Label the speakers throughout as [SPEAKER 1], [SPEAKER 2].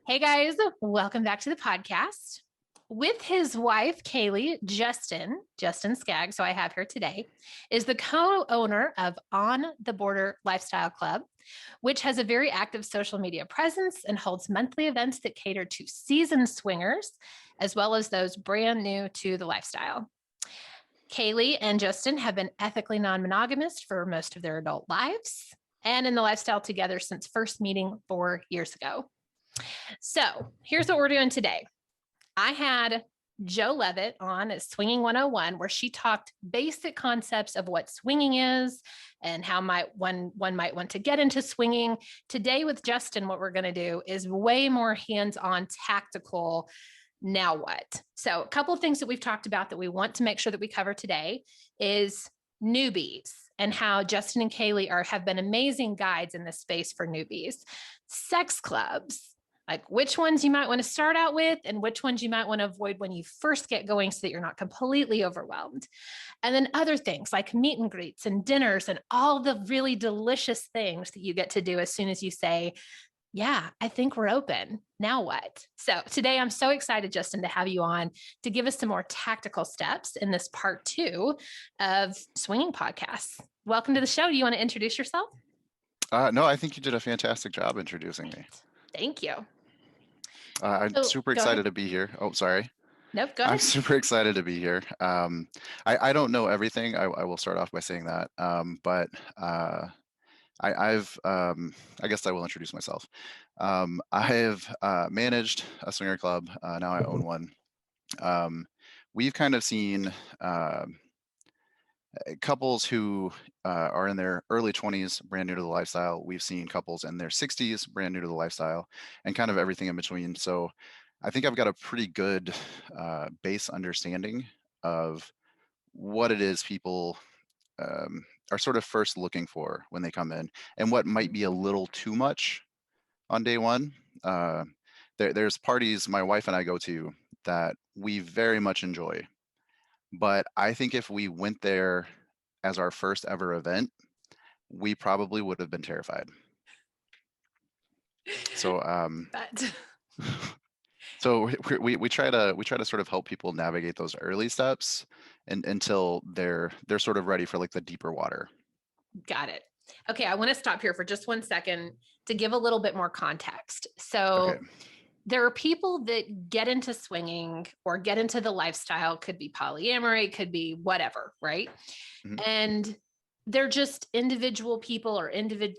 [SPEAKER 1] Hey guys, welcome back to the podcast. With his wife, Kaylee, Justin Skaggs, so I have here today, is the co-owner of On the Border Lifestyle Club, which has a very active social media presence and holds monthly events that cater to seasoned swingers, as well as those brand new to the lifestyle. Kaylee and Justin have been ethically non-monogamous for most of their adult lives and in the lifestyle together since first meeting 4 years ago. So here's what we're doing today. I had Joe Levitt on at Swinging 101, where she talked basic concepts of what swinging is and how one might want to get into swinging. Today with Justin, what we're going to do is way more hands-on tactical. Now what? So a couple of things that we've talked about that we want to make sure that we cover today is newbies and how Justin and Kaylee have been amazing guides in this space for newbies. Sex clubs, like which ones you might want to start out with and which ones you might want to avoid when you first get going so that you're not completely overwhelmed. And then other things like meet and greets and dinners and all the really delicious things that you get to do as soon as you say, yeah, I think we're open. Now what? So today I'm so excited, Justin, to have you on to give us some more tactical steps in this part 2 of Swinging Podcasts. Welcome to the show. Do you want to introduce yourself?
[SPEAKER 2] No, I think you did a fantastic job introducing me.
[SPEAKER 1] Thank you.
[SPEAKER 2] I'm super excited to be here. Oh, sorry.
[SPEAKER 1] Nope, go ahead.
[SPEAKER 2] I'm super excited to be here. I don't know everything. I will start off by saying that. But I guess I will introduce myself. I have managed a swinger club. Now I own one. We've kind of seen couples who are in their early 20s, brand new to the lifestyle. We've seen couples in their 60s, brand new to the lifestyle, and kind of everything in between. So I think I've got a pretty good base understanding of what it is people are sort of first looking for when they come in and what might be a little too much on day one. There's parties my wife and I go to that we very much enjoy. But I think if we went there as our first ever event, we probably would have been terrified. So, so we try to sort of help people navigate those early steps until they're sort of ready for like the deeper water.
[SPEAKER 1] Got it. Okay, I want to stop here for just 1 second to give a little bit more context. So
[SPEAKER 2] Okay.
[SPEAKER 1] There are people that get into swinging or get into the lifestyle, could be polyamory, could be whatever, right?
[SPEAKER 2] Mhm.
[SPEAKER 1] And they're just individual people or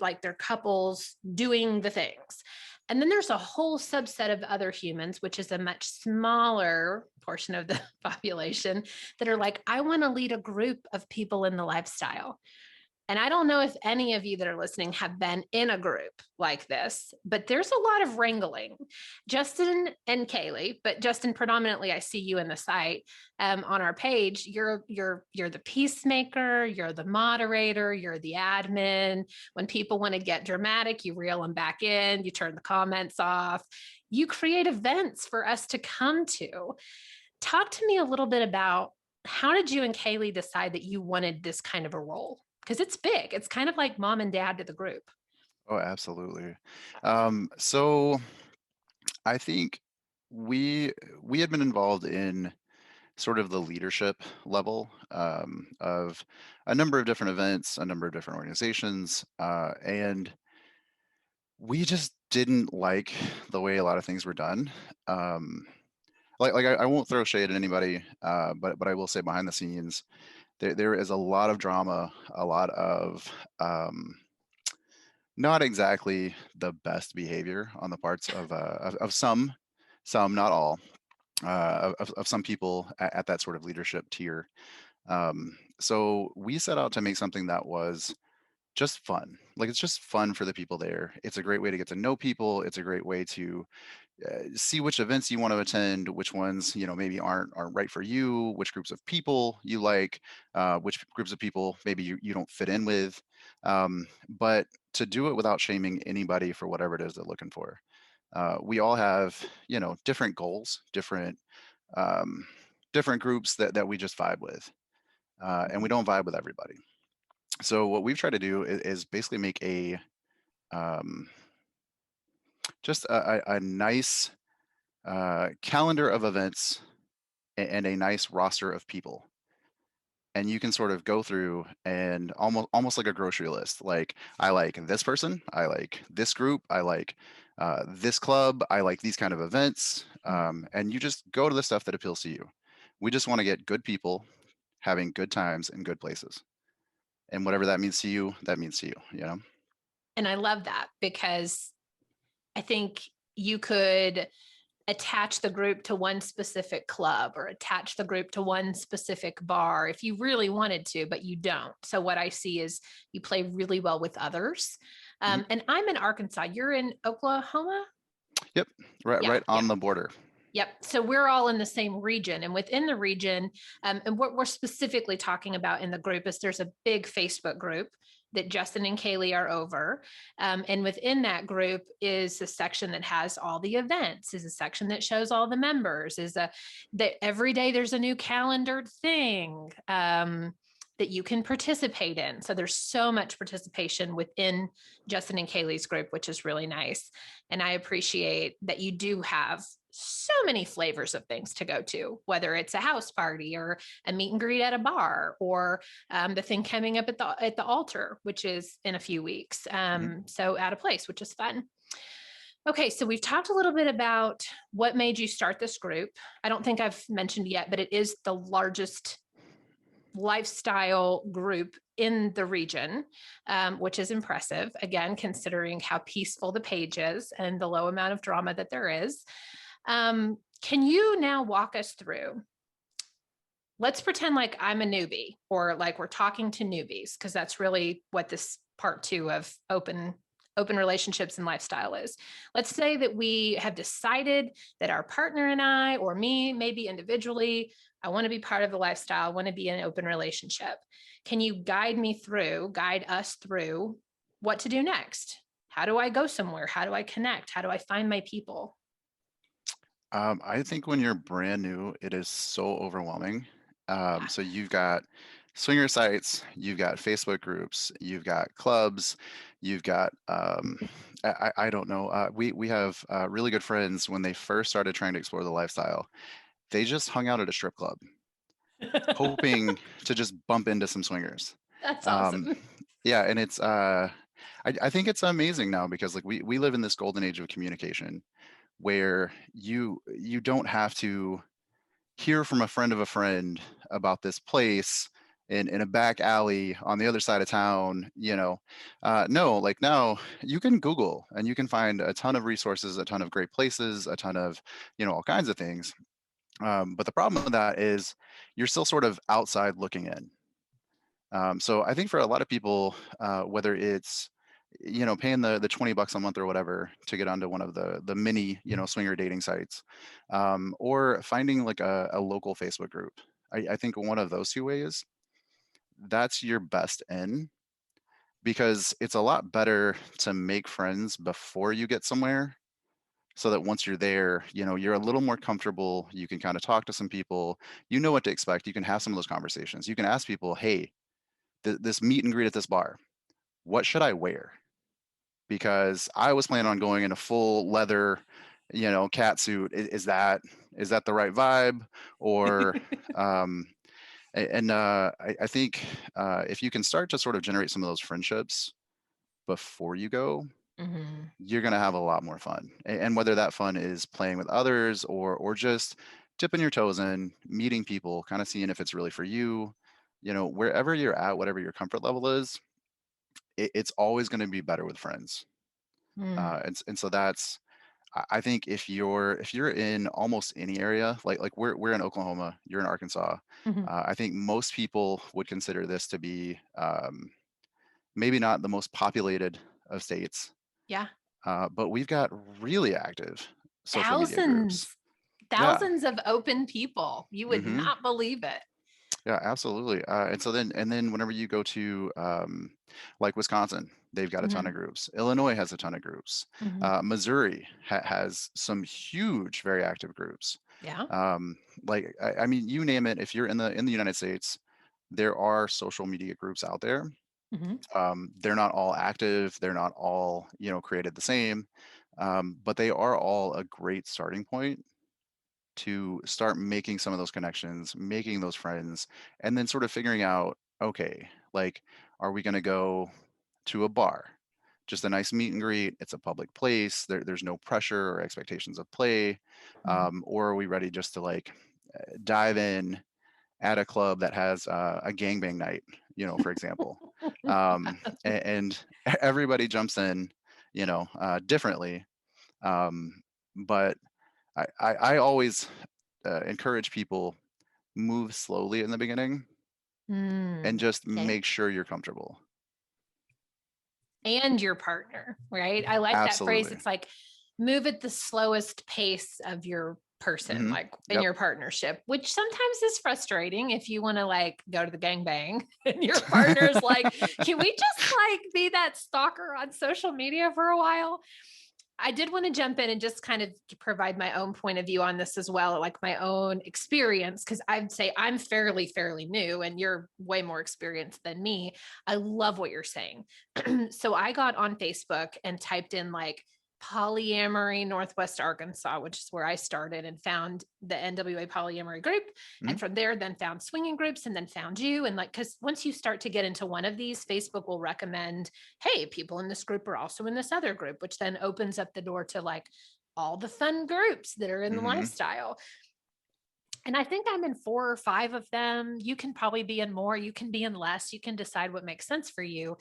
[SPEAKER 1] like they're couples doing the things. And then there's a whole subset of other humans, which is a much smaller portion of the population, that are like, I want to lead a group of people in the lifestyle. And I don't know if any of you that are listening have been in a group like this, but there's a lot of wrangling. Justin and Kaylee, but Justin, predominantly, I see you in the site on our page. You're the peacemaker, you're the moderator, you're the admin. When people want to get dramatic, you reel them back in, you turn the comments off. You create events for us to come to. Talk to me a little bit about how did you and Kaylee decide that you wanted this kind of a role? Because it's big. It's kind of like mom and dad to the group.
[SPEAKER 2] Oh, absolutely. So I think we had been involved in sort of the leadership level of a number of different events, a number of different organizations, and we just didn't like the way a lot of things were done. I won't throw shade at anybody, but I will say behind the scenes, there is a lot of drama, a lot of not exactly the best behavior on the parts of some, not all, of some people at that sort of leadership tier. So we set out to make something that was just fun. Like it's just fun for the people there. It's a great way to get to know people. It's a great way to see which events you want to attend, which ones maybe aren't right for you, which groups of people you like, which groups of people maybe you don't fit in with. But to do it without shaming anybody for whatever it is they're looking for. We all have different goals, um, different groups that we just vibe with, and we don't vibe with everybody. So what we've tried to do is basically make a um, just a nice calendar of events and a nice roster of people. And you can sort of go through and almost like a grocery list. Like, I like this person, I like this group, I like this club, I like these kind of events, and you just go to the stuff that appeals to you. We just want to get good people having good times in good places, and whatever that means to you, that means to you. You know.
[SPEAKER 1] And I love that because I think you could attach the group to one specific club or attach the group to one specific bar if you really wanted to, but you don't. So what I see is you play really well with others.
[SPEAKER 2] Mhm.
[SPEAKER 1] And I'm in Arkansas. You're in Oklahoma?
[SPEAKER 2] Yep, right,
[SPEAKER 1] Yeah,
[SPEAKER 2] right
[SPEAKER 1] yeah.
[SPEAKER 2] on the border.
[SPEAKER 1] Yep. So we're all in the same region, and within the region, and what we're specifically talking about in the group is there's a big Facebook group that Justin and Kaylee are over, and within that group is a section that has all the events, is a section that shows all the members, is a that every day there's a new calendared thing. That you can participate in. So there's so much participation within Justin and Kaylee's group, which is really nice. And I appreciate that you do have so many flavors of things to go to, whether it's a house party or a meet and greet at a bar, or the thing coming up at the altar, which is in a few weeks.
[SPEAKER 2] Mhm.
[SPEAKER 1] So Out of Place, which is fun. Okay, so we've talked a little bit about what made you start this group. I don't think I've mentioned yet, but it is the largest lifestyle group in the region, which is impressive, again, considering how peaceful the page is and the low amount of drama that there is. Can you now walk us through? Let's pretend like I'm a newbie, or like we're talking to newbies, because that's really what this part two of open relationships and lifestyle is. Let's say that we have decided that our partner and I, or me, maybe individually, I want to be part of the lifestyle, I want to be in an open relationship. Can you guide us through what to do next? How do I go somewhere? How do I connect? How do I find my people?
[SPEAKER 2] I think when you're brand new, it is so overwhelming.
[SPEAKER 1] Yeah.
[SPEAKER 2] So you've got swinger sites, you've got Facebook groups, you've got clubs, you've got I don't know. We have really good friends when they first started trying to explore the lifestyle. They just hung out at a strip club, hoping to just bump into some swingers.
[SPEAKER 1] That's
[SPEAKER 2] Um,
[SPEAKER 1] awesome.
[SPEAKER 2] yeah, and it's I think it's amazing now because like we live in this golden age of communication where you don't have to hear from a friend of a friend about this place in a back alley on the other side of town. No, like now you can Google and you can find a ton of resources, a ton of great places, a ton of all kinds of things. But the problem with that is you're still sort of outside looking in. So I think for a lot of people, whether it's paying the $20 a month or whatever to get onto one of the mini swinger dating sites, or finding like a local Facebook group. I think one of those two ways, that's your best in, because it's a lot better to make friends before you get somewhere, so that once you're there, you're a little more comfortable. You can kind of talk to some people, you know what to expect. You can have some of those conversations. You can ask people, hey, this meet and greet at this bar, what should I wear? Because I was planning on going in a full leather, cat suit. Is that the right vibe? Or um, and I think if you can start to sort of generate some of those friendships before you go,
[SPEAKER 1] Mhm.
[SPEAKER 2] you're gonna have a lot more fun. And whether that fun is playing with others or just dipping your toes in, meeting people, kind of seeing if it's really for you. Wherever you're at, whatever your comfort level is, it's always going to be better with friends.
[SPEAKER 1] Mm.
[SPEAKER 2] And so that's, I think if you're in almost any area, like we're in Oklahoma, you're in Arkansas.
[SPEAKER 1] Mhm.
[SPEAKER 2] I think most people would consider this to be maybe not the most populated of states,
[SPEAKER 1] Yeah.
[SPEAKER 2] but we've got really active social media groups.
[SPEAKER 1] Thousands,
[SPEAKER 2] Yeah.
[SPEAKER 1] thousands of open people. You would
[SPEAKER 2] Hmm.
[SPEAKER 1] not believe it.
[SPEAKER 2] Yeah, absolutely. And then whenever you go to like Wisconsin, they've got a ton of
[SPEAKER 1] Mhm.
[SPEAKER 2] groups. Illinois has a ton of groups.
[SPEAKER 1] Mhm.
[SPEAKER 2] Missouri has some huge, very active groups.
[SPEAKER 1] Yeah.
[SPEAKER 2] Um, like I mean, you name it. If you're in the United States, there are social media groups out there.
[SPEAKER 1] Mhm.
[SPEAKER 2] They're not all active. They're not all created the same. But they are all a great starting point to start making some of those connections, making those friends, and then sort of figuring out, okay, like, are we going to go to a bar? Just a nice meet and greet. It's a public place. There's no pressure or expectations of play.
[SPEAKER 1] Mm.
[SPEAKER 2] Or are we ready just to like dive in at a club that has a gangbang night, for example, and everybody jumps in, differently. Um, but I always encourage people move slowly in the beginning and
[SPEAKER 1] Mm.
[SPEAKER 2] just
[SPEAKER 1] Okay.
[SPEAKER 2] make sure you're comfortable.
[SPEAKER 1] And your partner, right? I like that phrase.
[SPEAKER 2] Absolutely.
[SPEAKER 1] It's like move at the slowest pace of your person,
[SPEAKER 2] Hmm.
[SPEAKER 1] like in
[SPEAKER 2] Yep.
[SPEAKER 1] your partnership, which sometimes is frustrating if you want to like go to the gangbang and your partner's like, can we just like be that stalker on social media for a while? I did want to jump in and just kind of provide my own point of view on this as well, like my own experience, because I'd say I'm fairly new and you're way more experienced than me. I love what you're saying. So I got on Facebook and typed in like polyamory Northwest Arkansas, which is where I started, and found the NWA polyamory group.
[SPEAKER 2] Hmm.
[SPEAKER 1] And from there, then found swinging groups and then found you. And like, because once you start to get into one of these, Facebook will recommend, hey, people in this group are also in this other group, which then opens up the door to like all the fun groups that are in the
[SPEAKER 2] Hmm.
[SPEAKER 1] lifestyle. And I think I'm in 4 or 5 of them. You can probably be in more, you can be in less, you can decide what makes sense for you.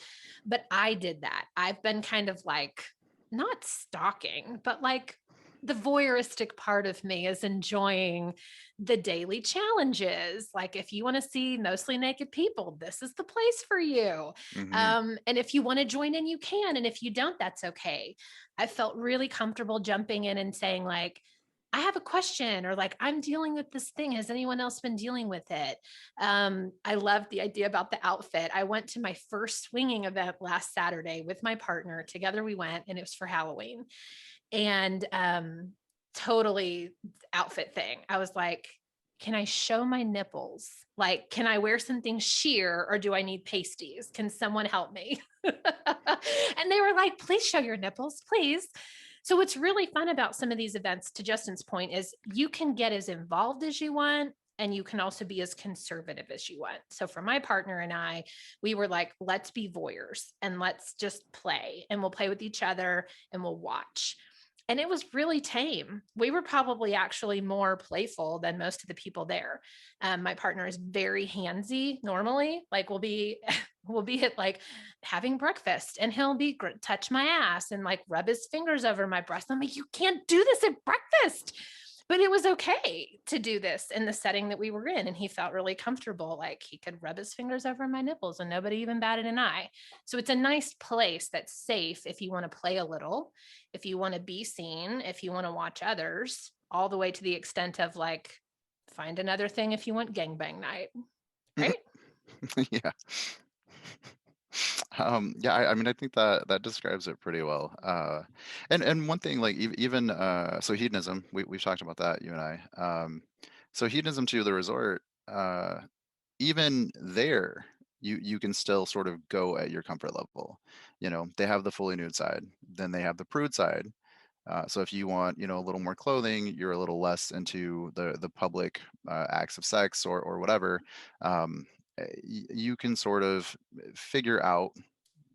[SPEAKER 1] But I did that. I've been kind of like, not stalking, but like the voyeuristic part of me is enjoying the daily challenges. Like, if you want to see mostly naked people, this is the place for you.
[SPEAKER 2] Hmm.
[SPEAKER 1] And if you want to join in, you can. And if you don't, that's okay. I felt really comfortable jumping in and saying, like, I have a question, or like, I'm dealing with this thing. Has anyone else been dealing with it? I love the idea about the outfit. I went to my first swinging event last Saturday with my partner. Together we went, and it was for Halloween. And totally outfit thing. I was like, can I show my nipples? Like, can I wear something sheer, or do I need pasties? Can someone help me? And they were like, please show your nipples, please. So what's really fun about some of these events, to Justin's point, is you can get as involved as you want, and you can also be as conservative as you want. So for my partner and I, we were like, let's be voyeurs and let's just play, and we'll play with each other and we'll watch. And it was really tame. We were probably actually more playful than most of the people there. My partner is very handsy normally. Like, we'll be at like having breakfast, and he'll be touch my ass and like rub his fingers over my breast. I'm like, you can't do this at breakfast. But it was okay to do this in the setting that we were in. And he felt really comfortable. Like, he could rub his fingers over my nipples and nobody even batted an eye. So it's a nice place that's safe if you want to play a little, if you want to be seen, if you want to watch others, all the way to the extent of like, find another thing if you want gangbang night. Right?
[SPEAKER 2] Yeah. Yeah, I mean, I think that that describes it pretty well. And one thing, like even so hedonism, we've talked about that, you and I. So hedonism to the resort, even there, you can still sort of go at your comfort level. They have the fully nude side, then they have the prude side. So if you want, a little more clothing, you're a little less into the public acts of sex or whatever. Um, you can sort of figure out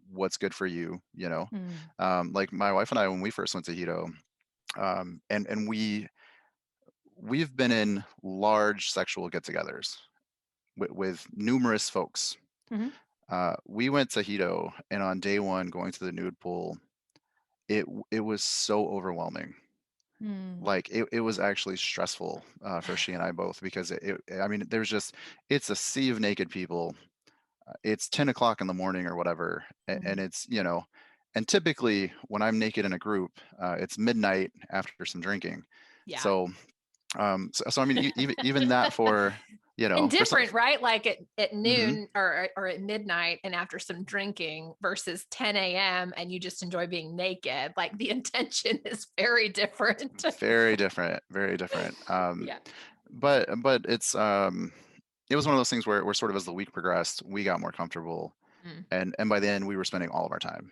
[SPEAKER 2] what's good for you.
[SPEAKER 1] Mm.
[SPEAKER 2] Like my wife and I, when we first went to Hito, and we've been in large sexual get-togethers with numerous folks.
[SPEAKER 1] Mm-hmm.
[SPEAKER 2] We went to Hito, and on day one, going to the nude pool, it was so overwhelming.
[SPEAKER 1] Mm.
[SPEAKER 2] Like it was actually stressful for she and I both, because I mean, it's a sea of naked people. It's 10 o'clock in the morning or whatever, and
[SPEAKER 1] Mm.
[SPEAKER 2] it's and typically when I'm naked in a group, it's midnight after some drinking.
[SPEAKER 1] Yeah.
[SPEAKER 2] So so I mean, even that for
[SPEAKER 1] And
[SPEAKER 2] for some.
[SPEAKER 1] different, right? Like at
[SPEAKER 2] Hmm.
[SPEAKER 1] noon or at midnight and after some drinking versus 10 a.m. and you just enjoy being naked. Like, the intention is very different.
[SPEAKER 2] Very different, very different.
[SPEAKER 1] Yeah.
[SPEAKER 2] But it was one of those things where sort of as the week progressed, we got more comfortable,
[SPEAKER 1] Mm.
[SPEAKER 2] and by the end we were spending all of our time,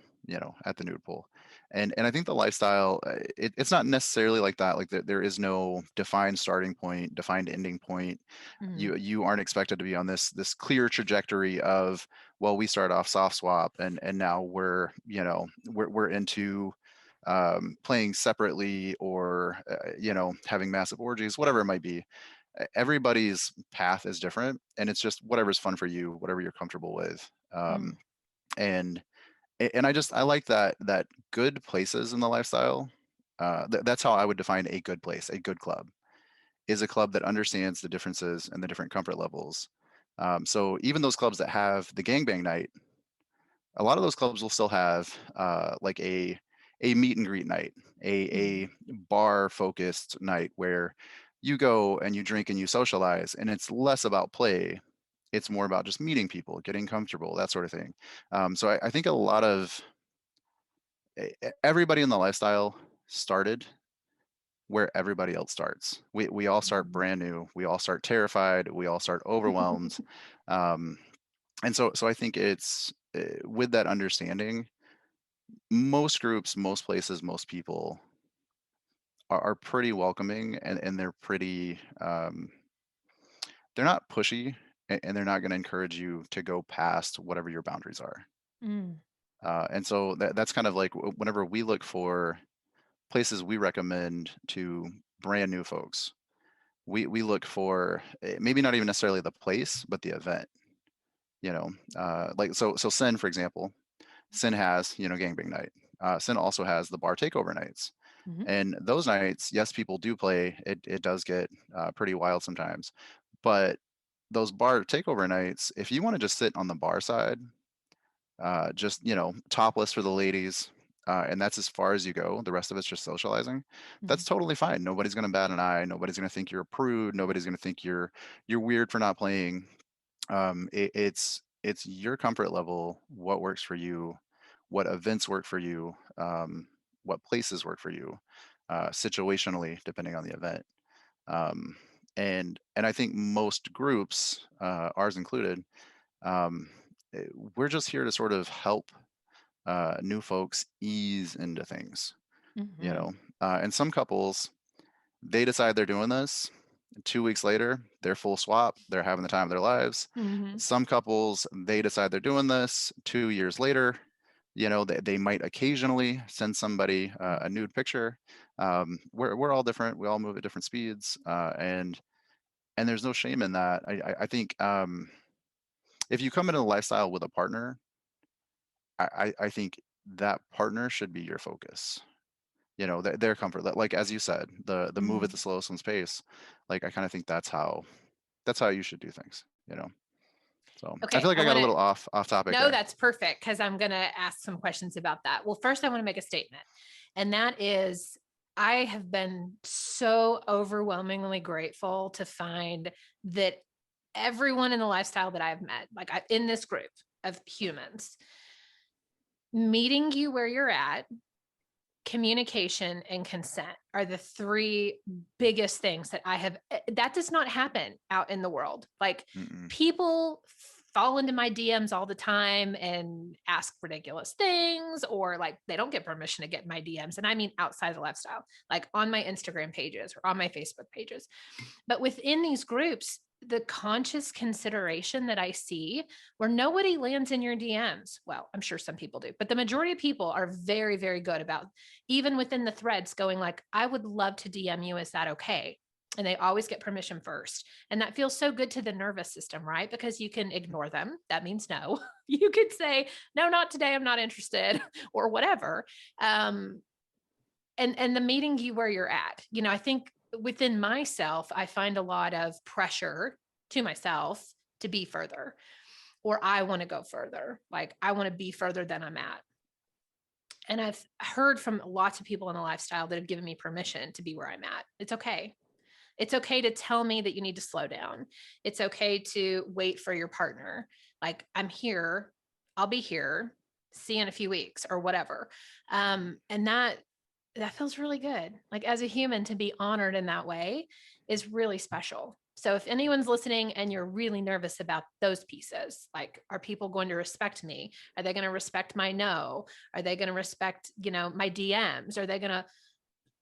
[SPEAKER 2] at the nude pool. And I think the lifestyle, it's not necessarily like that. Like there is no defined starting point, defined ending point.
[SPEAKER 1] Mm,
[SPEAKER 2] You aren't expected to be on this clear trajectory of, well, we start off soft swap and now we're, we're into playing separately, or having massive orgies, whatever it might be. Everybody's path is different, and it's just whatever's fun for you, whatever you're comfortable with.
[SPEAKER 1] mm,
[SPEAKER 2] And I like that good places in the lifestyle. That's how I would define a good place. A good club is a club that understands the differences and the different comfort levels. So even those clubs that have the gangbang night, a lot of those clubs will still have like a meet and greet night,
[SPEAKER 1] mm,
[SPEAKER 2] a bar focused night where you go and you drink and you socialize, and it's less about play. It's more about just meeting people, getting comfortable, that sort of thing. So I think a lot of everybody in the lifestyle started where everybody else starts. We all start
[SPEAKER 1] mm.
[SPEAKER 2] brand new. We all start terrified. We all start overwhelmed. Um, and so I think it's with that understanding, most groups, most places, most people are pretty welcoming, and they're pretty, they're not pushy, and they're not going to encourage you to go past whatever your boundaries are.
[SPEAKER 1] Mm,
[SPEAKER 2] And so that's kind of like whenever we look for places we recommend to brand new folks, we look for maybe not even necessarily the place, but the event. Like so Sin, for example, Sin has gangbang night. Sin also has the bar takeover nights,
[SPEAKER 1] mhm,
[SPEAKER 2] and those nights, yes, people do play. It does get pretty wild sometimes, but those bar takeover nights, if you want to just sit on the bar side, just topless for the ladies, and that's as far as you go. The rest of it's just socializing.
[SPEAKER 1] mhm,
[SPEAKER 2] That's totally fine. Nobody's going to bat an eye. Nobody's going to think you're a prude. Nobody's going to think you're weird for not playing. It's your comfort level, what works for you, what events work for you, what places work for you, situationally depending on the event. um, and I think most groups, ours included, um, we're just here to sort of help new folks ease into things, you
[SPEAKER 1] mhm,
[SPEAKER 2] know. And some couples, they decide they're doing this. 2 weeks later, they're full swap. They're having the time of their lives.
[SPEAKER 1] mhm,
[SPEAKER 2] Some couples, they decide they're doing this. 2 years later, they might occasionally send somebody a nude picture. We're all different. We all move at different speeds, and there's no shame in that. I think if you come into the lifestyle with a partner, I think that partner should be your focus. Their comfort, like as you said, the move at
[SPEAKER 1] mhm.
[SPEAKER 2] the slowest one's pace. Like I kind of think that's how you should do things. So I
[SPEAKER 1] Okay,
[SPEAKER 2] feel like
[SPEAKER 1] I
[SPEAKER 2] I got
[SPEAKER 1] want
[SPEAKER 2] a
[SPEAKER 1] to
[SPEAKER 2] little off topic
[SPEAKER 1] no,
[SPEAKER 2] there.
[SPEAKER 1] that's perfect because I'm going to ask some questions about that. Well, first, I want to make a statement, and that is I have been so overwhelmingly grateful to find that everyone in the lifestyle that I've met, like in this group of humans, meeting you where you're at, communication and consent are the three biggest things that I have. That does not happen out in the world. Like
[SPEAKER 2] Mm-mm.
[SPEAKER 1] people fall into my DMs all the time and ask ridiculous things, or like they don't get permission to get my DMs. And I mean outside the lifestyle, like on my Instagram pages or on my Facebook pages. But within these groups, the conscious consideration that I see where nobody lands in your DMs. Well, I'm sure some people do, but the majority of people are very, very good about even within the threads going like, I would love to DM you. Is that okay? And they always get permission first. And that feels so good to the nervous system, right? Because you can ignore them. That means no. You could say, no, not today. I'm not interested or whatever. Um, and the meeting you where you're at, I think within myself I find a lot of pressure to myself to be further, or I want to go further, like I want to be further than I'm at. And I've heard from lots of people in the lifestyle that have given me permission to be where I'm at. It's okay. It's okay to tell me that you need to slow down. It's okay to wait for your partner. Like, I'm here, I'll be here, see you in a few weeks or whatever. And that feels really good. Like as a human to be honored in that way is really special. So if anyone's listening and you're really nervous about those pieces, like, are people going to respect me? Are they going to respect my no? Are they going to respect, my DMs? Are they going to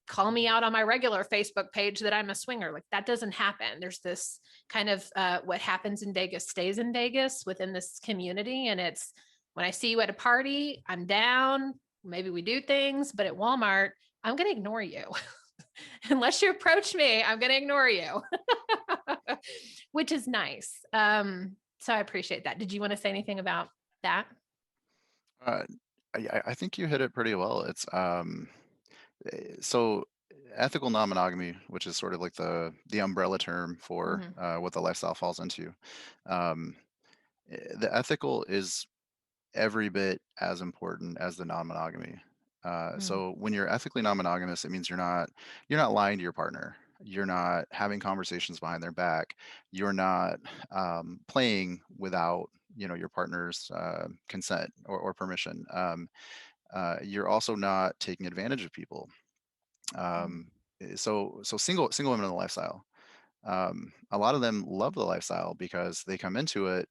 [SPEAKER 1] call me out on my regular Facebook page that I'm a swinger? Like, that doesn't happen. There's this kind of what happens in Vegas stays in Vegas within this community. And it's, when I see you at a party, I'm down. Maybe we do things, but at Walmart, I'm going to ignore you. Unless you approach me, I'm going to ignore you, which is nice. So I appreciate that. Did you want to say anything about that?
[SPEAKER 2] Uh, I think you hit it pretty well. It's so ethical non-monogamy, which is sort of like the umbrella term for what the lifestyle falls into. Um, the ethical is every bit as important as the non-monogamy. So when you're ethically non-monogamous, it means you're not lying to your partner. You're not having conversations behind their back. You're not playing without your partner's consent or permission. You're also not taking advantage of people. So single women in the lifestyle, a lot of them love the lifestyle because they come into it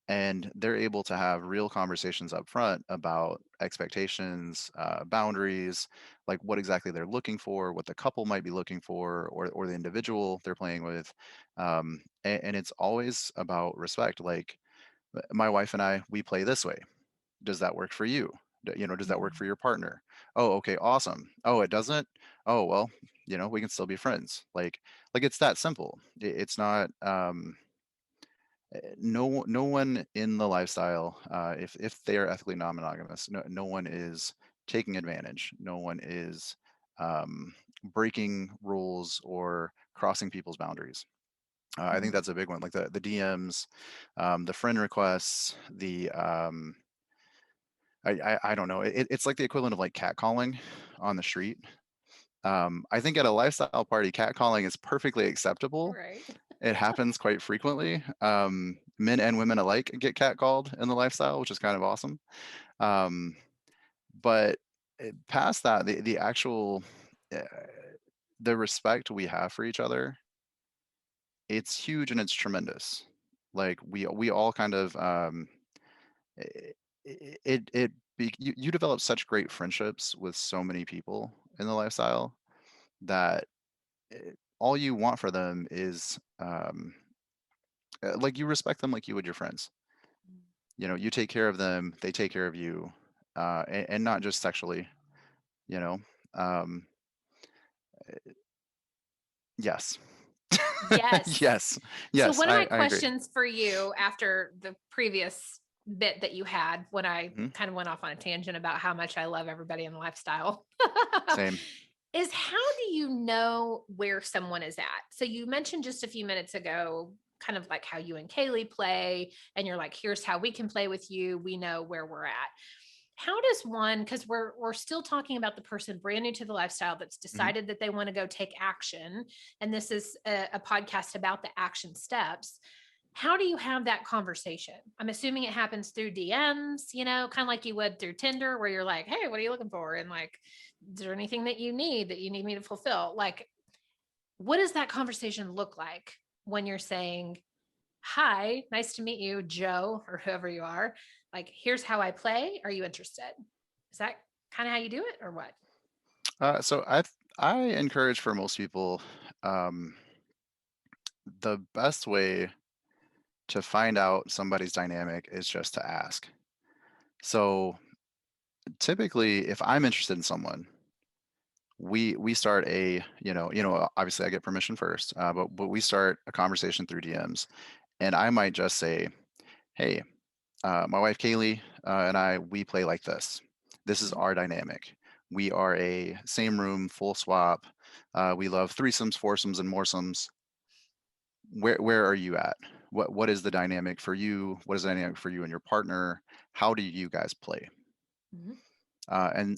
[SPEAKER 2] and they're able to have real conversations up front about expectations, boundaries, like what exactly they're looking for, what the couple might be looking for, or the individual they're playing with. And it's always about respect. Like, my wife and I, we play this way. Does that work for you? Does that work for your partner? Oh, okay, awesome. Oh, it doesn't? Oh, well, we can still be friends. Like it's that simple. It's not no one in the lifestyle, if they are ethically non-monogamous, no one is taking advantage. No one is breaking rules or crossing people's boundaries. I think that's a big one. Like the DMs, the friend requests, the I don't know. It's like the equivalent of like catcalling on the street. I think at a lifestyle party, catcalling is perfectly acceptable.
[SPEAKER 1] Right.
[SPEAKER 2] It happens quite frequently. Men and women alike get catcalled in the lifestyle, which is kind of awesome. But past that, the actual uh, the respect we have for each other, it's huge and it's tremendous. Like we all kind of you develop such great friendships with so many people in the lifestyle that all you want for them is like you respect them like you would your friends. You take care of them, they take care of you, and not just sexually. You know, um, yes,
[SPEAKER 1] Yes.
[SPEAKER 2] yes,
[SPEAKER 1] So
[SPEAKER 2] yes.
[SPEAKER 1] one of my
[SPEAKER 2] I agree.
[SPEAKER 1] questions for you after the previous bit that you had when I
[SPEAKER 2] Mhm.
[SPEAKER 1] kind of went off on a tangent about how much I love everybody in the lifestyle
[SPEAKER 2] Same.
[SPEAKER 1] is, how do you know where someone is at? So you mentioned just a few minutes ago kind of like how you and Kaylee play, and you're like, here's how we can play with you. We know where we're at. How does one, because we're still talking about the person brand new to the lifestyle that's
[SPEAKER 2] Mhm.
[SPEAKER 1] decided that they want to go take action, and this is a podcast about the action steps. How do you have that conversation? I'm assuming it happens through DMs, kind of like you would through Tinder, where you're like, hey, what are you looking for? And like, is there anything that you need me to fulfill? Like, what does that conversation look like when you're saying, hi, nice to meet you, Joe, or whoever you are? Like, here's how I play. Are you interested? Is that kind of how you do it, or what?
[SPEAKER 2] So I encourage for most people, um, the best way to find out somebody's dynamic is just to ask. So typically, if I'm interested in someone, we start obviously I get permission first, but we start a conversation through DMs, and I might just say, hey, my wife Kaylee and I, we play like this. This is
[SPEAKER 1] Mhm.
[SPEAKER 2] our dynamic. We are a same room full swap. We love threesomes, foursomes, and moresomes. Where are you at? What is the dynamic for you? What is the dynamic for you and your partner? How do you guys play?
[SPEAKER 1] Mhm.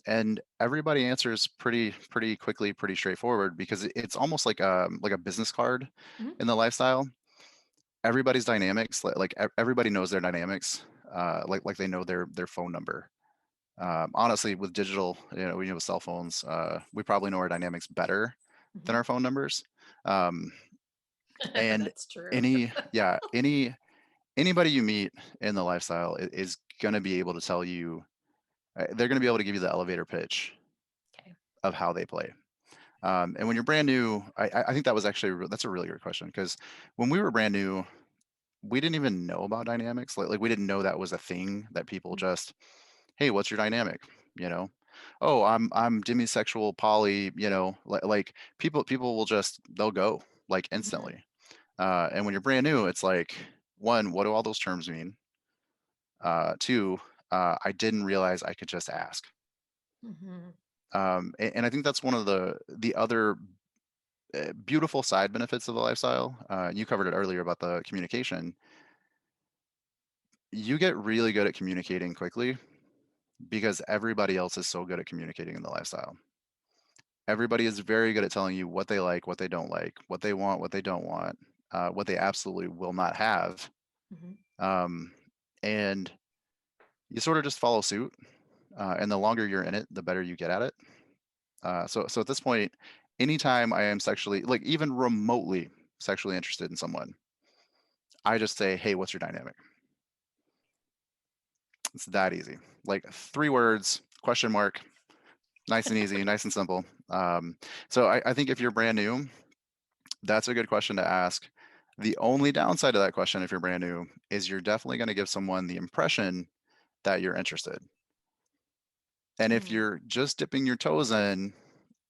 [SPEAKER 2] And everybody answers pretty quickly, pretty straightforward, because it's almost like a business card
[SPEAKER 1] Mhm.
[SPEAKER 2] in the lifestyle. Everybody's dynamics, everybody knows their dynamics, like they know their phone number. Honestly, with digital, with cell phones, we probably know our dynamics better than
[SPEAKER 1] Mhm.
[SPEAKER 2] our phone numbers. Um, And
[SPEAKER 1] That's true.
[SPEAKER 2] any, yeah, anybody you meet in the lifestyle is going to be able to tell you, they're going to be able to give you the elevator pitch
[SPEAKER 1] Okay.
[SPEAKER 2] of how they play. And when you're brand new, I think that was actually, that's a really good question, because when we were brand new, we didn't even know about dynamics. Like we didn't know that was a thing that people
[SPEAKER 1] Mhm.
[SPEAKER 2] just, hey, what's your dynamic? You know, oh, I'm demisexual poly, like people will just, they'll go like
[SPEAKER 1] Mhm.
[SPEAKER 2] instantly. And when you're brand new, it's like, one, what do all those terms mean? Two, I didn't realize I could just ask.
[SPEAKER 1] Mhm.
[SPEAKER 2] And I think that's one of the other beautiful side benefits of the lifestyle. You covered it earlier about the communication. You get really good at communicating quickly because everybody else is so good at communicating in the lifestyle. Everybody is very good at telling you what they like, what they don't like, what they want, what they don't want, what they absolutely will not have.
[SPEAKER 1] Mhm.
[SPEAKER 2] Um, and you sort of just follow suit. And the longer you're in it, the better you get at it. So at this point, anytime I am sexually, like even remotely sexually interested in someone, I just say, hey, what's your dynamic? It's that easy. Like 3 words, question mark, nice and easy, nice and simple. So I think if you're brand new, that's a good question to ask. The only downside to that question, if you're brand new, is you're definitely going to give someone the impression that you're interested. And if
[SPEAKER 1] Mm.
[SPEAKER 2] you're just dipping your toes in,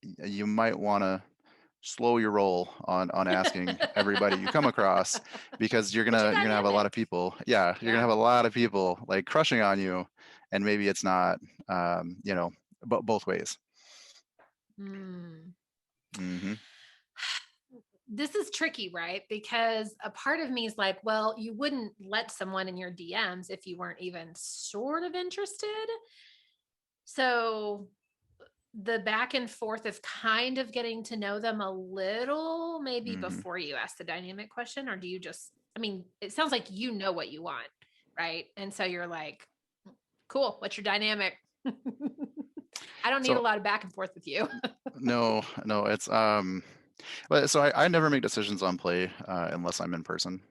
[SPEAKER 2] you might want to slow your roll on asking everybody you come across, because you're
[SPEAKER 1] What's your
[SPEAKER 2] gonna you're gonna have a lot of
[SPEAKER 1] dynamic?
[SPEAKER 2] people, yeah, you're gonna
[SPEAKER 1] Yeah.
[SPEAKER 2] have a lot of people like crushing on you, and maybe it's not, but both ways.
[SPEAKER 1] Mm.
[SPEAKER 2] Hmm.
[SPEAKER 1] This is tricky, right? Because a part of me is like, well, you wouldn't let someone in your DMs if you weren't even sort of interested. So the back and forth of kind of getting to know them a little, maybe
[SPEAKER 2] Hmm.
[SPEAKER 1] before you ask the dynamic question, or do you just, I mean, it sounds like you know what you want, right? And so you're like, cool, what's your dynamic? I don't need a
[SPEAKER 2] So
[SPEAKER 1] lot of back and forth with you.
[SPEAKER 2] no, it's but so I never make decisions on play unless I'm in person.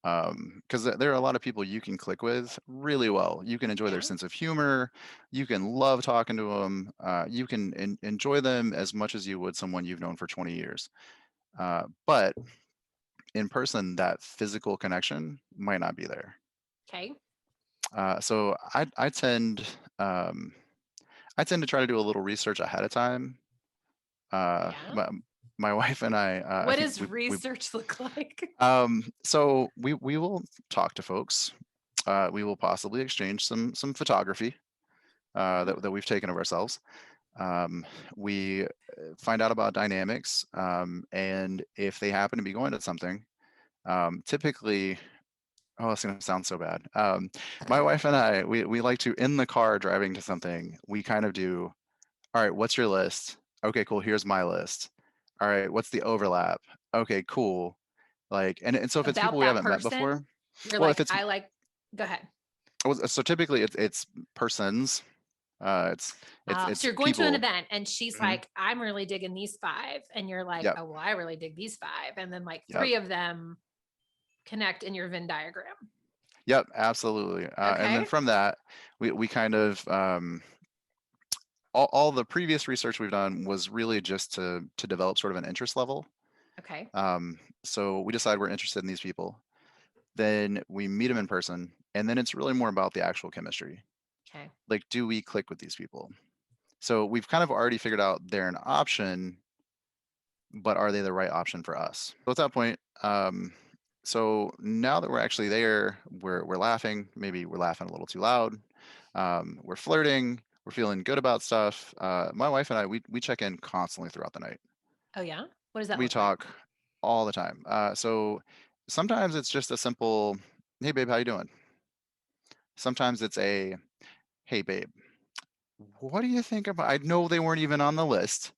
[SPEAKER 2] Because there are a lot of people you can click with really well. You can enjoy their
[SPEAKER 1] Yeah.
[SPEAKER 2] sense of humor. You can love talking to them. You can enjoy them as much as you would someone you've known for 20 years. But in person, that physical connection might not be there.
[SPEAKER 1] Okay.
[SPEAKER 2] So um, I tend to try to do a little research ahead of time. Uh,
[SPEAKER 1] Yeah.
[SPEAKER 2] my, my wife and I
[SPEAKER 1] What
[SPEAKER 2] think
[SPEAKER 1] does
[SPEAKER 2] we
[SPEAKER 1] research look like?
[SPEAKER 2] so we will talk to folks. We will possibly exchange some photography
[SPEAKER 1] Oh,
[SPEAKER 2] that we've taken of ourselves. Um, we find out about dynamics, and if they happen to be going to something, typically, oh, it's going to sound so bad. My wife and I, we like to, in the car driving to something, we kind of do, all right, what's your list? Okay, cool. Here's my list. All right, what's the overlap? Okay, cool. Like, and so if it's people
[SPEAKER 1] about
[SPEAKER 2] we
[SPEAKER 1] that
[SPEAKER 2] haven't met
[SPEAKER 1] person,
[SPEAKER 2] before,
[SPEAKER 1] you're
[SPEAKER 2] well, if
[SPEAKER 1] like,
[SPEAKER 2] it's,
[SPEAKER 1] I like, go ahead.
[SPEAKER 2] so typically it's persons, it's
[SPEAKER 1] So
[SPEAKER 2] it's
[SPEAKER 1] you're going to an
[SPEAKER 2] people.
[SPEAKER 1] event and she's
[SPEAKER 2] Mhm.
[SPEAKER 1] like, I'm really digging these five. And you're like,
[SPEAKER 2] Yep,
[SPEAKER 1] oh, well, I really dig these five. And then like
[SPEAKER 2] yep,
[SPEAKER 1] three of them connect in your Venn diagram.
[SPEAKER 2] yep, absolutely. And then
[SPEAKER 1] Okay.
[SPEAKER 2] from that, we kind of all the previous research we've done was really just to develop sort of an interest level.
[SPEAKER 1] Okay.
[SPEAKER 2] So we decide we're interested in these people, then we meet them in person, and then it's really more about the actual chemistry.
[SPEAKER 1] Okay.
[SPEAKER 2] Like, do we click with these people? So we've kind of already figured out they're an option, but are they the right option for us? So at that point, so now that we're actually there, we're laughing. Maybe we're laughing a little too loud. We're flirting. We're feeling good about stuff. My wife and I, we check in constantly throughout the night.
[SPEAKER 1] Oh, yeah. What does that
[SPEAKER 2] We
[SPEAKER 1] look like?
[SPEAKER 2] talk all the time. So sometimes it's just a simple, "Hey babe, how you doing?" Sometimes it's a, "Hey babe, what do you think about?" I know they weren't even on the list,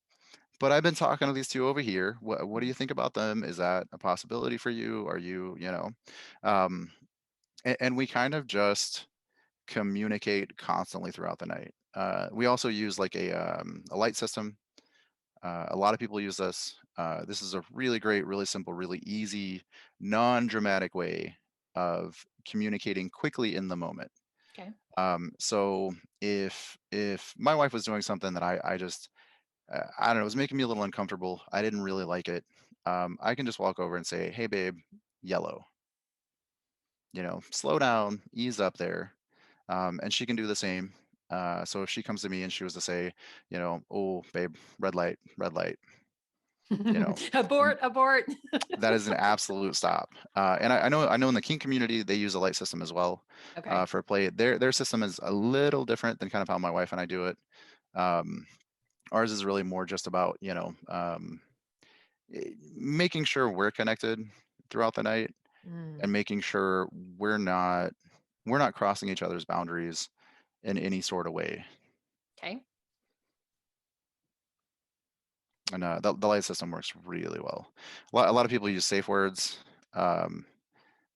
[SPEAKER 2] but I've been talking to these two over here. What do you think about them? Is that a possibility for you? Are you? Um, and we kind of just communicate constantly throughout the night. We also use like a light system. A lot of people use this. this is a really great, really simple, really easy, non-dramatic way of communicating quickly in the moment.
[SPEAKER 1] Okay.
[SPEAKER 2] So if my wife was doing something that I just I don't know, it was making me a little uncomfortable. I didn't really like it. I can just walk over and say, "Hey, babe, yellow. Slow down, ease up there," and she can do the same. So if she comes to me and she was to say, "Oh, babe, red light," you know,
[SPEAKER 1] Abort, abort.
[SPEAKER 2] that is an absolute stop. And I know in the kink community they use a light system as well
[SPEAKER 1] Okay.
[SPEAKER 2] for play. Their system is a little different than kind of how my wife and I do it. Um, Ours is really more just about making sure we're connected throughout the night
[SPEAKER 1] Mm,
[SPEAKER 2] and making sure we're not crossing each other's boundaries in any sort of way.
[SPEAKER 1] okay.
[SPEAKER 2] And the light system works really well. A lot of people use safe words. Um,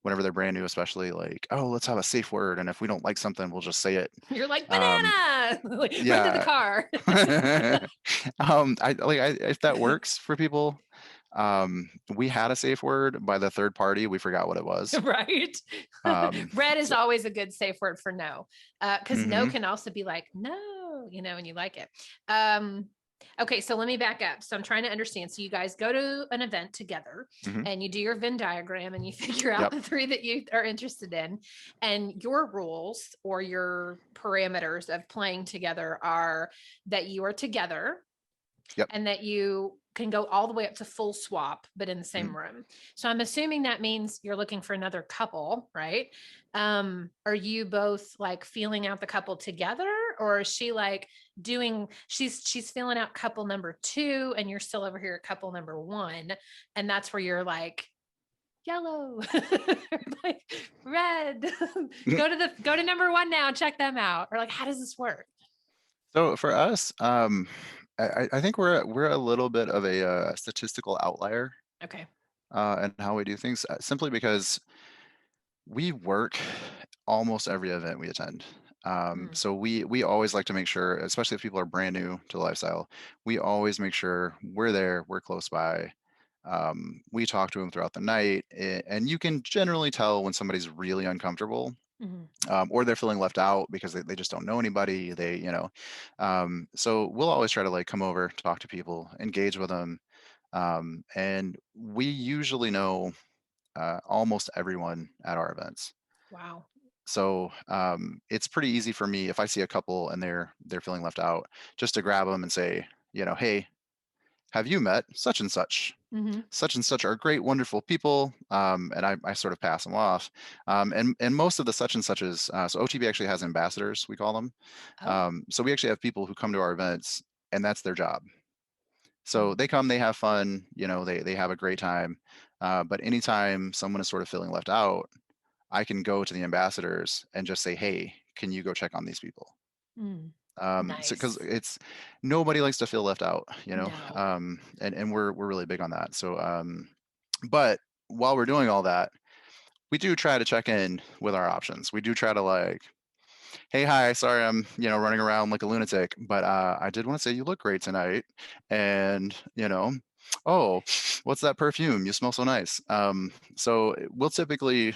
[SPEAKER 2] Whenever they're brand new, especially like, oh, let's have a safe word, and if we don't like something, we'll just say it.
[SPEAKER 1] You're like
[SPEAKER 2] Um,
[SPEAKER 1] banana. Run to the
[SPEAKER 2] yeah.
[SPEAKER 1] car.
[SPEAKER 2] If that works for people, we had a safe word by the third party. We forgot what it was.
[SPEAKER 1] Right.
[SPEAKER 2] Um,
[SPEAKER 1] Red is
[SPEAKER 2] so,
[SPEAKER 1] always a good safe word for no. Because no
[SPEAKER 2] mhm,
[SPEAKER 1] can also be like, no, and you like it. Um, okay, so let me back up. So I'm trying to understand. So you guys go to an event together
[SPEAKER 2] mhm,
[SPEAKER 1] and you do your Venn diagram and you figure out
[SPEAKER 2] yep,
[SPEAKER 1] the three that you are interested in. And your rules or your parameters of playing together are that you are together
[SPEAKER 2] yep.
[SPEAKER 1] and that you can go all the way up to full swap, but in the
[SPEAKER 2] Mhm.
[SPEAKER 1] same room. So I'm assuming that means you're looking for another couple, right? Are you both like feeling out the couple together, or is she like she's feeling out couple number two, and you're still over here at couple number one, and that's where you're like yellow, like red. Go to number one now, check them out, or like how does this work?
[SPEAKER 2] So for us, I think we're a little bit of a statistical outlier
[SPEAKER 1] Okay.
[SPEAKER 2] in how we do things, simply because we work almost every event we attend.
[SPEAKER 1] Mm,
[SPEAKER 2] So we always like to make sure, especially if people are brand new to the lifestyle, we always make sure we're there, we're close by. We talk to them throughout the night, and you can generally tell when somebody's really uncomfortable,
[SPEAKER 1] mhm,
[SPEAKER 2] or they're feeling left out because they just don't know anybody. So we'll always try to like come over, talk to people, engage with them, and we usually know almost everyone at our events.
[SPEAKER 1] wow.
[SPEAKER 2] So it's pretty easy for me if I see a couple and they're feeling left out, just to grab them and say, hey, have you met such and such?
[SPEAKER 1] Mhm.
[SPEAKER 2] Such and such are great, wonderful people, and I sort of pass them off. And most of the such and suches, so OTB actually has ambassadors, we call them.
[SPEAKER 1] Oh.
[SPEAKER 2] So we actually have people who come to our events, and that's their job. So
[SPEAKER 1] Mm,
[SPEAKER 2] they come, they have fun, they have a great time. But anytime someone is sort of feeling left out, I can go to the ambassadors and just say, hey, can you go check on these people?
[SPEAKER 1] mm.
[SPEAKER 2] So because
[SPEAKER 1] Nice.
[SPEAKER 2] it's nobody likes to feel left out,
[SPEAKER 1] No.
[SPEAKER 2] and we're really big on that. So, but while we're doing all that, we do try to check in with our options. We do try to like, hey, hi, sorry, I'm running around like a lunatic, but I did want to say you look great tonight, and oh, what's that perfume? You smell so nice. So we'll typically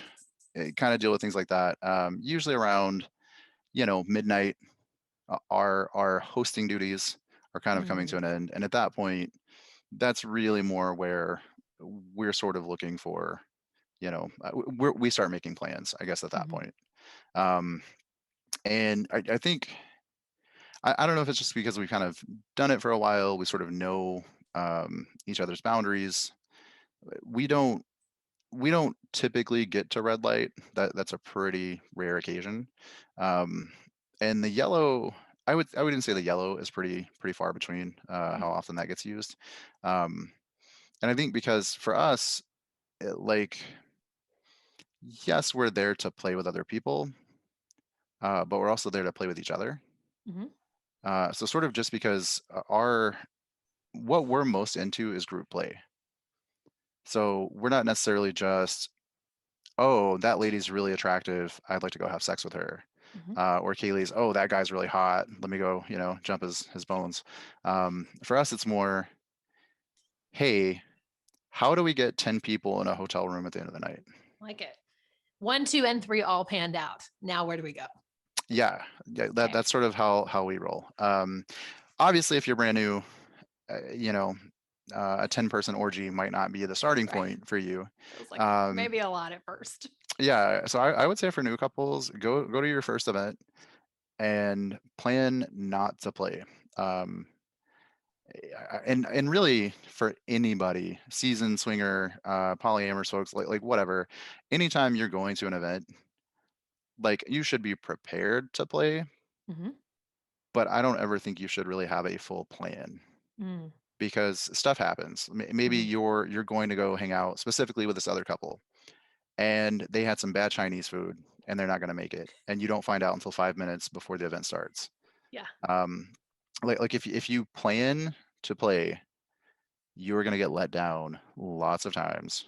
[SPEAKER 2] kind of deal with things like that. Usually around midnight, our hosting duties are kind of coming to
[SPEAKER 1] Mm,
[SPEAKER 2] an end, and at that point, that's really more where we're sort of looking for, we start making plans, I guess, at that
[SPEAKER 1] mhm,
[SPEAKER 2] point. Um, and I think I don't know if it's just because we've kind of done it for a while, we sort of know each other's boundaries. We don't we don't typically get to red light. That's a pretty rare occasion. Um, and the yellow, I wouldn't say the yellow is pretty far between how
[SPEAKER 1] mm,
[SPEAKER 2] often that gets used. Um, and I think because for us, like, yes, we're there to play with other people, but we're also there to play with each other.
[SPEAKER 1] mhm,
[SPEAKER 2] So sort of just because our what we're most into is group play. So we're not necessarily just, oh, that lady's really attractive, I'd like to go have sex with her.
[SPEAKER 1] mhm,
[SPEAKER 2] Or Kaylee's, oh, that guy's really hot, let me go, jump his bones. For us, it's more, hey, how do we get 10 people in a hotel room at the end of the night?
[SPEAKER 1] Like it. 1, 2, and 3 all panned out. Now where do we go?
[SPEAKER 2] Yeah,
[SPEAKER 1] Okay.
[SPEAKER 2] that's sort of how we roll. Obviously, if you're brand new, you know, a 10-person orgy might not be the starting
[SPEAKER 1] Right.
[SPEAKER 2] point for you.
[SPEAKER 1] Feels like
[SPEAKER 2] Um,
[SPEAKER 1] maybe a lot at first.
[SPEAKER 2] yeah, so I would say for new couples, go to your first event and plan not to play. Um, and really for anybody, seasoned swinger, polyamorous folks, like whatever, anytime you're going to an event, like you should be prepared to play,
[SPEAKER 1] Mhm.
[SPEAKER 2] but I don't ever think you should really have a full plan
[SPEAKER 1] Mm.
[SPEAKER 2] because stuff happens. Maybe
[SPEAKER 1] Mhm.
[SPEAKER 2] you're going to go hang out specifically with this other couple and they had some bad Chinese food and they're not going to make it, and you don't find out until 5 minutes before the event starts.
[SPEAKER 1] Yeah.
[SPEAKER 2] Um, like if you plan to play, you're going to get let down lots of times.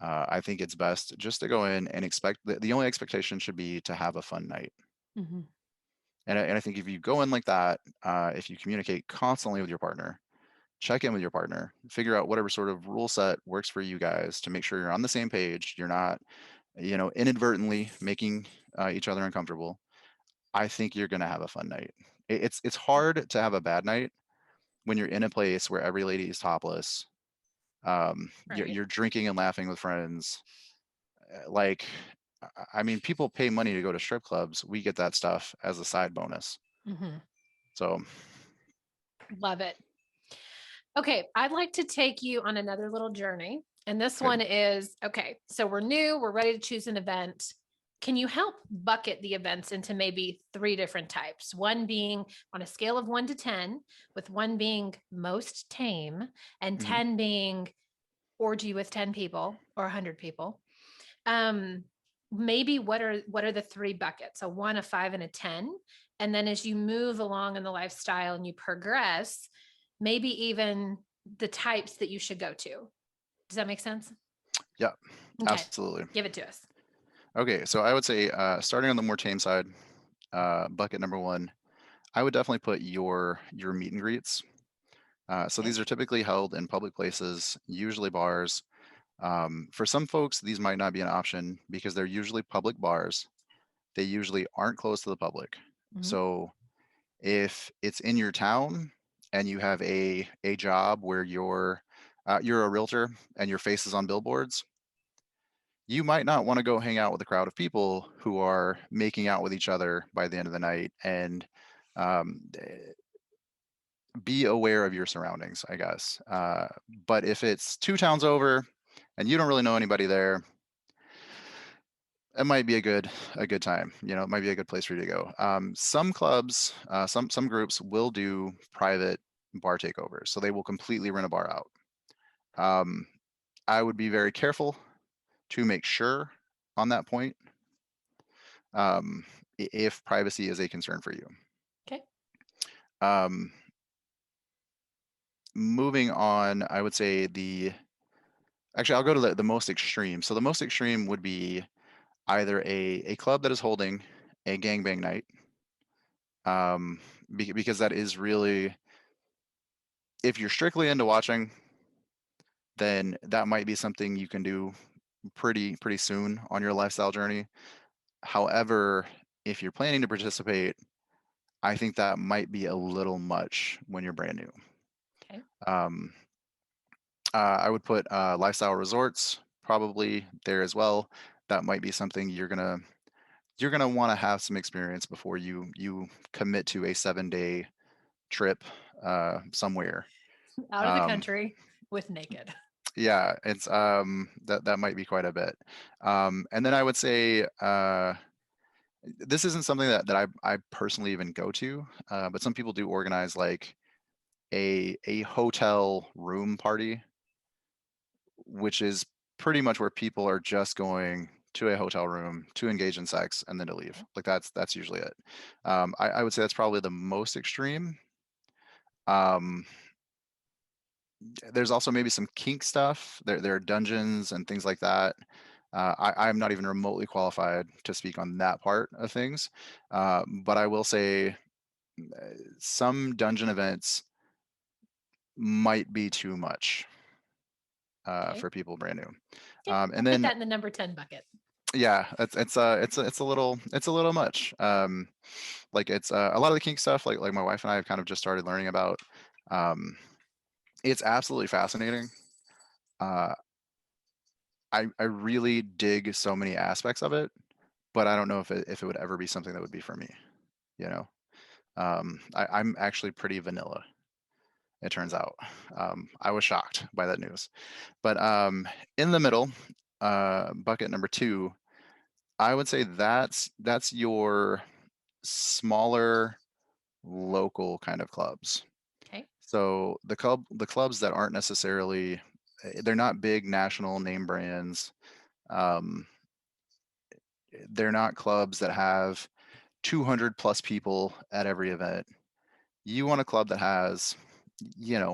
[SPEAKER 2] I think it's best just to go in and expect the only expectation should be to have a fun night.
[SPEAKER 1] Mhm.
[SPEAKER 2] And I think if you go in like that, if you communicate constantly with your partner, check in with your partner, figure out whatever sort of rule set works for you guys to make sure you're on the same page. You're not, inadvertently making each other uncomfortable. I think you're going to have a fun night. It's hard to have a bad night when you're in a place where every lady is topless.
[SPEAKER 1] Right.
[SPEAKER 2] You're drinking and laughing with friends. Like, I mean, people pay money to go to strip clubs. We get that stuff as a side bonus.
[SPEAKER 1] Mhm.
[SPEAKER 2] So,
[SPEAKER 1] Love it. Okay, I'd like to take you on another little journey. And this
[SPEAKER 2] okay.
[SPEAKER 1] one is okay, so we're new, we're ready to choose an event. Can you help bucket the events into maybe 3 different types? One being on a scale of 1 to 10, with 1 being most tame and
[SPEAKER 2] Mhm.
[SPEAKER 1] 10 being orgy with 10 people or 100 people. Um, maybe what are the 3 buckets? A 1, a 5, and a 10. And then as you move along in the lifestyle and you progress, maybe even the types that you should go to. Does that make sense?
[SPEAKER 2] Yeah,
[SPEAKER 1] Okay,
[SPEAKER 2] absolutely.
[SPEAKER 1] give it to us.
[SPEAKER 2] Okay, so I would say starting on the more tame side, bucket number one, I would definitely put your meet and greets. So
[SPEAKER 1] Okay.
[SPEAKER 2] these are typically held in public places, usually bars. For some folks, these might not be an option because they're usually public bars. They usually aren't closed to the public.
[SPEAKER 1] Mhm.
[SPEAKER 2] So if it's in your town and you have a job where you're a realtor and your face is on billboards, you might not want to go hang out with a crowd of people who are making out with each other by the end of the night. And be aware of your surroundings, I guess. But if it's 2 towns over and you don't really know anybody there, it might be a good time. It might be a good place for you to go. Some clubs, some groups will do private bar takeovers, so they will completely rent a bar out. Um, I would be very careful to make sure on that point, if privacy is a concern for you.
[SPEAKER 1] Okay.
[SPEAKER 2] Um, moving on, I would say actually I'll go to the most extreme. So the most extreme would be either a club that is holding a gangbang night, um, because that is really, if you're strictly into watching, then that might be something you can do pretty soon on your lifestyle journey. However, if you're planning to participate, I think that might be a little much when you're brand new.
[SPEAKER 1] Okay.
[SPEAKER 2] Um, I would put lifestyle resorts probably there as well. That might be something you're gonna want to have some experience before you commit to a 7-day trip somewhere.
[SPEAKER 1] Out of the
[SPEAKER 2] Um,
[SPEAKER 1] country with naked.
[SPEAKER 2] yeah, it's that might be quite a bit. And then I would say this isn't something that I personally even go to, but some people do organize like a hotel room party, which is pretty much where people are just going to a hotel room to engage in sex and then to leave.
[SPEAKER 1] Okay.
[SPEAKER 2] Like that's usually it. I would say that's probably the most extreme. Um, there's also maybe some kink stuff. There are dungeons and things like that. I'm not even remotely qualified to speak on that part of things, but I will say some dungeon events might be too much.
[SPEAKER 1] Okay.
[SPEAKER 2] for people brand new.
[SPEAKER 1] Okay.
[SPEAKER 2] And
[SPEAKER 1] We'll put
[SPEAKER 2] then
[SPEAKER 1] that in the number 10 bucket.
[SPEAKER 2] yeah, it's a little much. Like it's a lot of the kink stuff. Like my wife and I have kind of just started learning about. Um, it's absolutely fascinating. Uh, I really dig so many aspects of it, but I don't know if it would ever be something that would be for me. You know, I'm actually pretty vanilla. It turns out. I was shocked by that news. But in the middle, bucket number two, I would say that's your smaller local kind of clubs.
[SPEAKER 1] Okay.
[SPEAKER 2] So the clubs that aren't necessarily they're not big national name brands. Um, they're not clubs that have 200 plus people at every event. You want a club that has,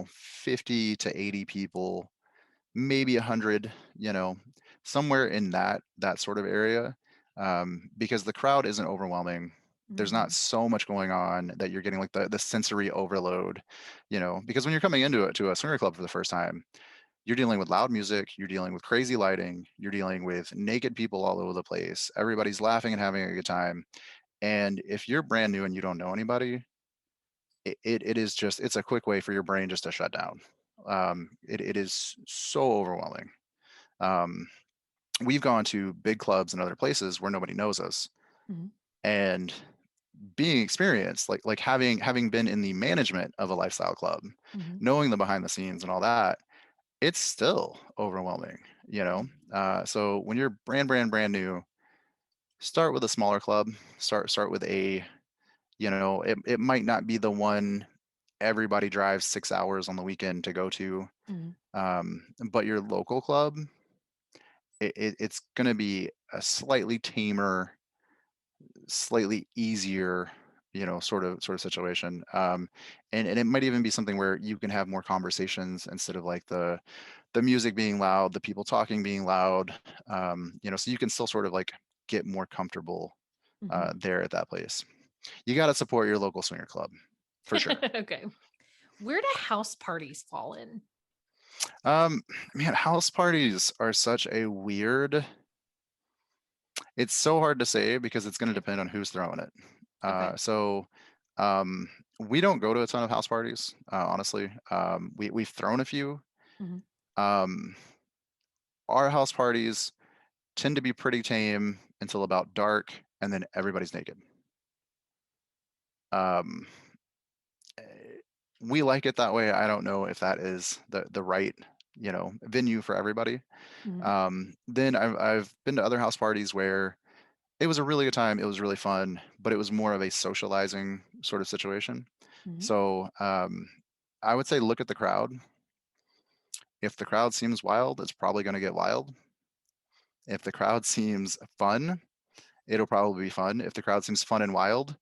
[SPEAKER 2] 50 to 80 people, maybe 100, somewhere in that sort of area, because the crowd isn't overwhelming. There's not so much going on that you're getting like the sensory overload, because when you're coming into it to a swinger club for the first time, you're dealing with loud music, you're dealing with crazy lighting, you're dealing with naked people all over the place. Everybody's laughing and having a good time. And if you're brand new and you don't know anybody, it is just it's a quick way for your brain just to shut down. It is so overwhelming. Um, we've gone to big clubs and other places where nobody knows us,
[SPEAKER 1] Mhm.
[SPEAKER 2] and being experienced, like having been in the management of a lifestyle club,
[SPEAKER 1] Mhm.
[SPEAKER 2] knowing the behind the scenes and all that, it's still overwhelming. So when you're brand new, start with a smaller club. Start with it might not be the one everybody drives 6 hours on the weekend to go to.
[SPEAKER 1] Mhm.
[SPEAKER 2] But your local club, it's going to be a slightly tamer, slightly easier, sort of situation. And it might even be something where you can have more conversations instead of like the music being loud, the people talking being loud. So you can still sort of like get more comfortable
[SPEAKER 1] Mhm.
[SPEAKER 2] there at that place. You got to support your local swinger club for sure.
[SPEAKER 1] Okay. Where do house parties fall in?
[SPEAKER 2] Um, Man, house parties are such a weird. It's so hard to say because it's going to
[SPEAKER 1] Okay.
[SPEAKER 2] depend on who's throwing it.
[SPEAKER 1] Okay.
[SPEAKER 2] So um, we don't go to a ton of house parties, honestly. We've thrown a few.
[SPEAKER 1] Mhm.
[SPEAKER 2] Um, our house parties tend to be pretty tame until about dark, and then everybody's naked. Um, eh, we like it that way. I don't know if that is the right venue for everybody.
[SPEAKER 1] Mhm.
[SPEAKER 2] Then I've been to other house parties where it was a really good time. It was really fun, but it was more of a socializing sort of situation.
[SPEAKER 1] Mhm.
[SPEAKER 2] So I would say look at the crowd. If the crowd seems wild, it's probably going to get wild. If the crowd seems fun, it'll probably be fun. If the crowd seems fun and wild,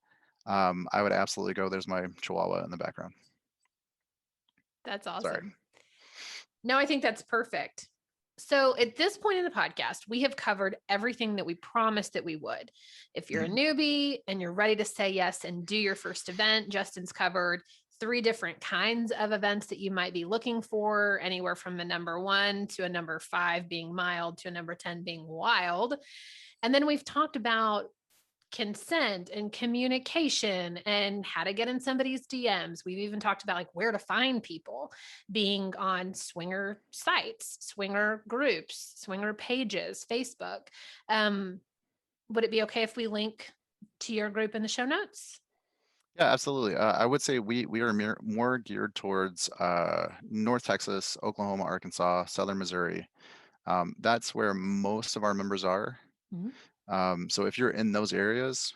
[SPEAKER 2] I would absolutely go. There's my chihuahua in the background.
[SPEAKER 1] That's
[SPEAKER 2] Sorry.
[SPEAKER 1] awesome. No, I think that's perfect. So at this point in the podcast, we have covered everything that we promised that we would. If you're a
[SPEAKER 2] Mhm.
[SPEAKER 1] newbie and you're ready to say yes and do your first event, Justin's covered 3 different kinds of events that you might be looking for, anywhere from a number 1 to a number 5 being mild to a number 10 being wild. And then we've talked about consent and communication and how to get in somebody's DMs. We've even talked about like where to find people, being on swinger sites, swinger groups, swinger pages, Facebook. Um, would it be okay if we link to your group in the show notes?
[SPEAKER 2] Yeah, absolutely. I would say we are more geared towards North Texas, Oklahoma, Arkansas, Southern Missouri. That's where most of our members are.
[SPEAKER 1] Mhm.
[SPEAKER 2] So if you're in those areas,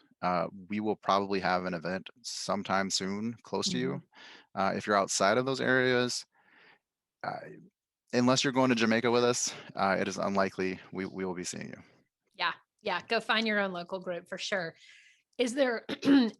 [SPEAKER 2] we will probably have an event sometime soon close to you.
[SPEAKER 1] Mhm.
[SPEAKER 2] If you're outside of those areas, uh, unless you're going to Jamaica with us, it is unlikely we will be seeing you.
[SPEAKER 1] Yeah. Yeah. Go find your own local group for sure. Is there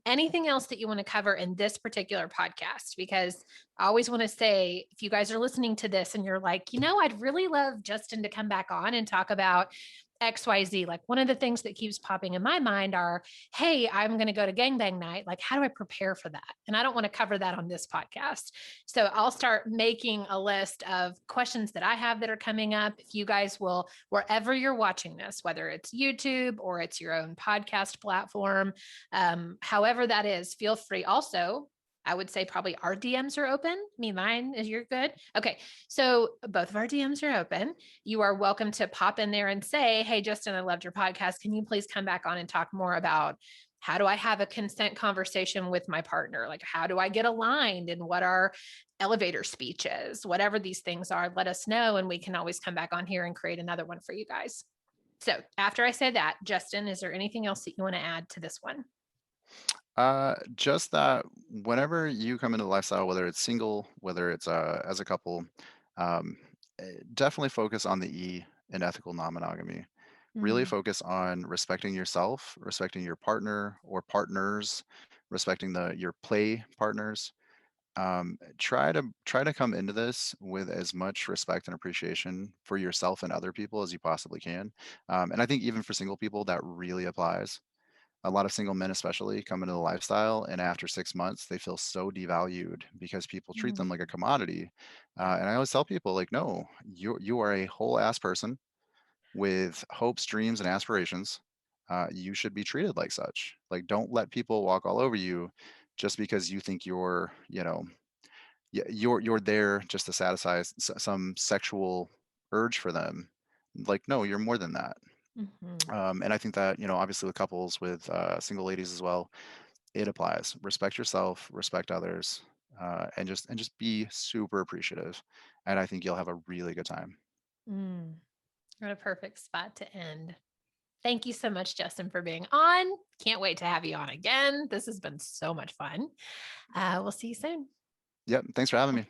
[SPEAKER 1] anything else that you want to cover in this particular podcast? Because I always want to say, if you guys are listening to this and you're like, I'd really love Justin to come back on and talk about XYZ. Like one of the things that keeps popping in my mind are, hey, I'm going to go to gangbang night. Like, how do I prepare for that? And I don't want to cover that on this podcast. So I'll start making a list of questions that I have that are coming up. If you guys will, wherever you're watching this, whether it's YouTube or it's your own podcast platform, however that is, feel free. Also, I would say probably our DMs are open. Me, mine is you're good. Okay. So both of our DMs are open. You are welcome to pop in there and say, hey, Justin, I loved your podcast. Can you please come back on and talk more about how do I have a consent conversation with my partner? Like, how do I get aligned and what are elevator speeches? Whatever these things are, let us know. And we can always come back on here and create another one for you guys. So after I say that, Justin, is there anything else that you want to add to this one?
[SPEAKER 2] Just that whenever you come into the lifestyle, whether it's single, whether it's as a couple, um, definitely focus on the E in ethical non-monogamy. Really focus on respecting yourself, respecting your partner or partners, respecting your play partners. Try to come into this with as much respect and appreciation for yourself and other people as you possibly can. And I think even for single people, that really applies. A lot of single men especially come into the lifestyle, and after 6 months they feel so devalued because people treat them like a commodity. And I always tell people, like, no, you are a whole ass person with hopes, dreams, and aspirations. You should be treated like such. Like, don't let people walk all over you just because you think you're there just to satisfy some sexual urge for them. Like, no, you're more than that. And I think that, obviously with couples, with single ladies as well, it applies. Respect yourself, respect others, and just be super appreciative. And I think you'll have a really good time.
[SPEAKER 1] What a perfect spot to end. Thank you so much, Justin, for being on. Can't wait to have you on again. This has been so much fun. We'll see you soon.
[SPEAKER 2] Yep. Thanks for having me.